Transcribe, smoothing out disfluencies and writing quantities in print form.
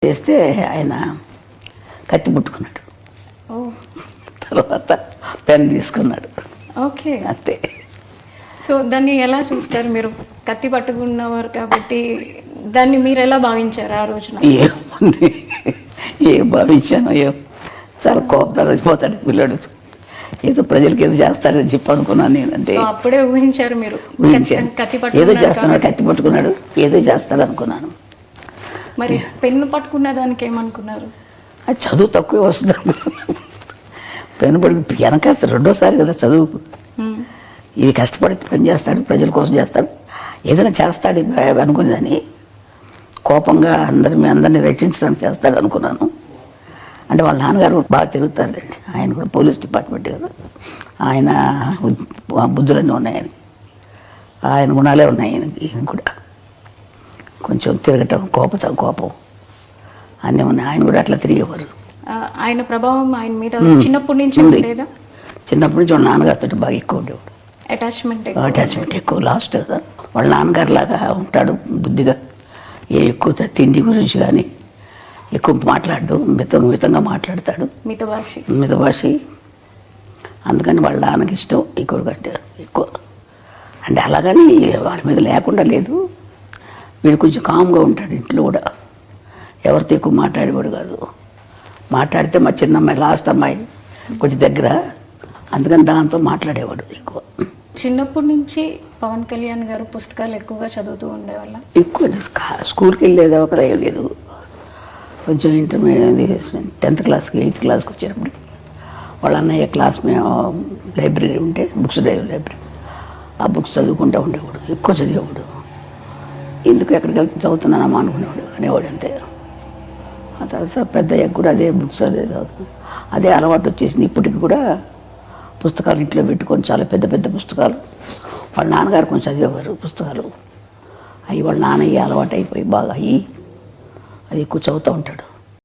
చేస్తే ఆయన కత్తి పుట్టుకున్నాడు. తర్వాత పెన్ తీసుకున్నాడు. ఓకే, అంతే. సో దాన్ని ఎలా చూస్తారు మీరు? కత్తి పట్టుకున్నవారు కాబట్టి దాన్ని మీరు ఎలా భావించారు ఆ రోజున? ఏం భావించాను, చాలా కోపం రచిపోతాడు పిల్లడు, ఏదో ప్రజలకి ఏదో చేస్తాడని చెప్పి అనుకున్నాను నేను. అంటే అప్పుడే ఊహించారు మీరు, కత్తి ఏదో చేస్తున్నాడు, కత్తి పట్టుకున్నాడు, ఏదో చేస్తాడు అనుకున్నాను. మరి పెన్ను పట్టుకున్న దానికి ఏమనుకున్నారు? అది చదువు తక్కువే వస్తుంది అనుకున్నాను. పెన్ను పట్టుకు వెనక రెండోసారి కదా చదువు. ఇది కష్టపడి పని చేస్తాడు, ప్రజల కోసం చేస్తాడు, ఏదైనా చేస్తాడు అనుకునేదని కోపంగా అందరినీ రక్షించడానికి చేస్తాడు అనుకున్నాను. అంటే వాళ్ళ నాన్నగారు బాగా తిరుగుతారండి, ఆయన కూడా పోలీస్ డిపార్ట్మెంట్ కదా, ఆయన బుద్ధులన్నీ ఉన్నాయి ఆయనకి, ఆయన గుణాలే ఉన్నాయి ఈయన కూడా. కొంచెం తిరగటం, కోపం అన్నీ ఉన్నాయి. ఆయన కూడా అట్లా తిరిగేవారు. ఆయన ప్రభావం ఆయన మీద చిన్నప్పటి నుంచి ఉండేదా? చిన్నప్పటి నుంచి వాళ్ళ నాన్నగారితో బాగా ఎక్కువ ఉండేవాడు. అటాచ్మెంట్ ఎక్కువ. లాస్ట్ కదా వాళ్ళ నాన్నగారు లాగా ఉంటాడు బుద్ధిగా. ఎక్కువ తిండి గురించి కానీ ఎక్కువ మాట్లాడు, మితంగా మాట్లాడతాడు, మితభాషి. అందుకని వాళ్ళ నాన్నకి ఇష్టం ఎక్కువ కంటే ఎక్కువ. అంటే అలాగని వాడి మీద లేకుండా లేదు, వీడు కొంచెం కామ్గా ఉంటాడు ఇంట్లో కూడా, ఎవరితో ఎక్కువ మాట్లాడేవాడు కాదు. మాట్లాడితే మా చిన్న అమ్మాయి, లాస్ట్ అమ్మాయి కొంచెం దగ్గర, అందుకని దాంతో మాట్లాడేవాడు ఎక్కువ. చిన్నప్పటి నుంచి పవన్ కళ్యాణ్ గారు పుస్తకాలు ఎక్కువగా చదువుతూ ఉండేవాళ్ళ? ఎక్కువ స్కూల్కి వెళ్ళేది ఒకరు లేదు. కొంచెం ఇంటర్మీడియట్ 10th క్లాస్కి 8th క్లాస్కి వచ్చేటప్పుడు వాళ్ళ అన్నయ్య క్లాస్ మేము లైబ్రరీ ఉంటే బుక్స్ లైబ్రరీ, ఆ బుక్స్ చదువుకుంటూ ఉండేవాడు, ఎక్కువ చదివేవాడు. ఎందుకు ఎక్కడికి వెళ్తే చదువుతున్నానమ్మా అనుకునేవాడు, అనేవాడు అంతే. ఆ తర్వాత పెద్దయ్య కూడా అదే బుక్స్ అదే చదువుతున్నాడు, అదే అలవాటు వచ్చేసింది. ఇప్పటికి కూడా పుస్తకాలు ఇంట్లో పెట్టుకొని చాలా పెద్ద పెద్ద పుస్తకాలు, వాళ్ళ నాన్నగారు కొంచెం చదివేవారు పుస్తకాలు, అవి వాళ్ళ నాన్నయ్య అలవాటు అయిపోయి బాగా అయ్యి అది ఎక్కువ చదువుతూ ఉంటాడు.